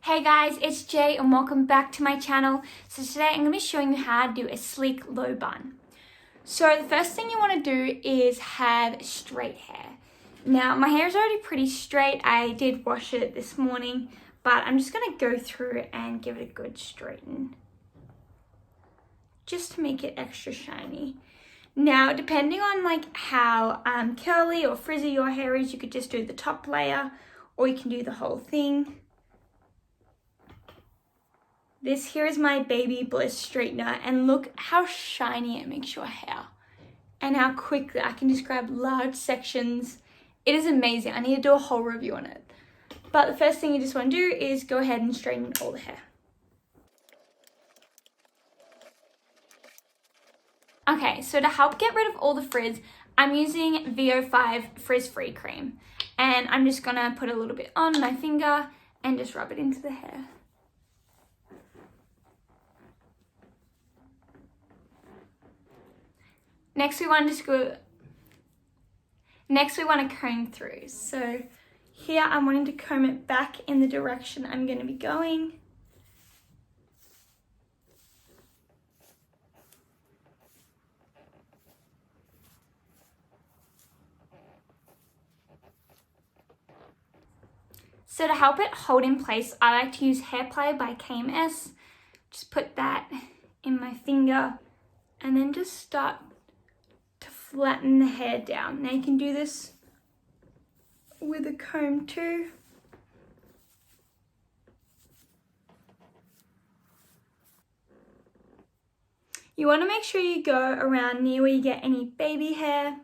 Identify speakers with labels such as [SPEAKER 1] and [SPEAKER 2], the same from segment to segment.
[SPEAKER 1] Hey guys, it's Jay and welcome back to my channel. So today I'm going to be showing you how to do a sleek low bun. So the first thing you want to do is have straight hair. Now my hair is already pretty straight. I did wash it this morning, but I'm just going to go through and give it a good straighten, just to make it extra shiny. Now depending on how curly or frizzy your hair is, you could just do the top layer or you can do the whole thing. This here is my Baby Bliss straightener, and look how shiny it makes your hair and how quickly I can just grab large sections. It is amazing. I need to do a whole review on it. But the first thing you just want to do is go ahead and straighten all the hair. Okay, so to help get rid of all the frizz, I'm using VO5 Frizz Free Cream. And I'm just gonna put a little bit on my finger and just rub it into the hair. Next we want to comb through. So here I'm wanting to comb it back in the direction I'm going to be going. So to help it hold in place, I like to use Hair Play by KMS. Just put that in my finger and then just start to flatten the hair down. Now you can do this with a comb too. You want to make sure you go around near where you get any baby hair.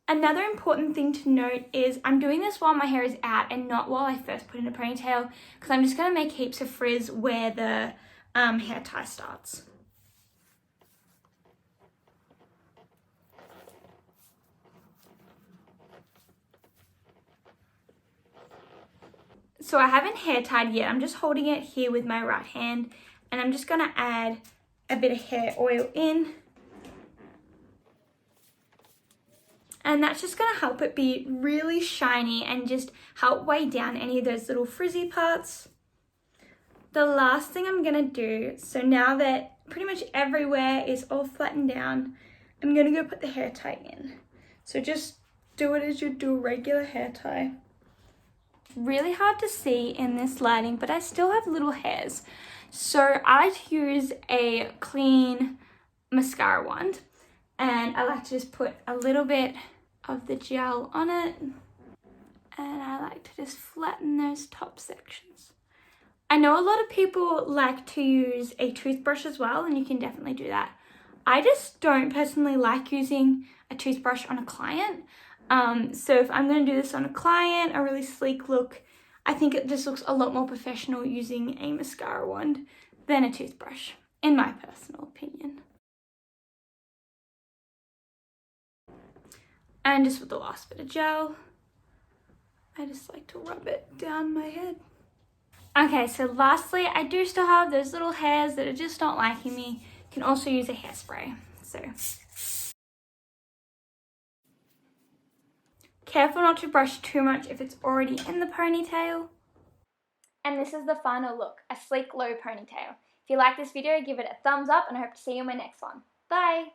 [SPEAKER 1] Another important thing to note is I'm doing this while my hair is out and not while I first put in a ponytail, because I'm just going to make heaps of frizz where the hair tie starts. So I haven't hair tied yet. I'm just holding it here with my right hand and I'm just gonna add a bit of hair oil in. And that's just gonna help it be really shiny and just help weigh down any of those little frizzy parts. The last thing I'm gonna do, so now that pretty much everywhere is all flattened down, I'm gonna go put the hair tie in. So just do it as you do a regular hair tie. Really hard to see in this lighting, but I still have little hairs. So I like to use a clean mascara wand and I like to just put a little bit of the gel on it and I like to just flatten those top sections. I know a lot of people like to use a toothbrush as well, and you can definitely do that. I just don't personally like using a toothbrush on a client. So if I'm going to do this on a client, a really sleek look, I think it just looks a lot more professional using a mascara wand than a toothbrush, in my personal opinion. And just with the last bit of gel, I just like to rub it down my head. Okay, so lastly, I do still have those little hairs that are just not liking me. You can also use a hairspray. So careful not to brush too much if it's already in the ponytail. And this is the final look, a sleek low ponytail. If you like this video, give it a thumbs up and I hope to see you in my next one. Bye!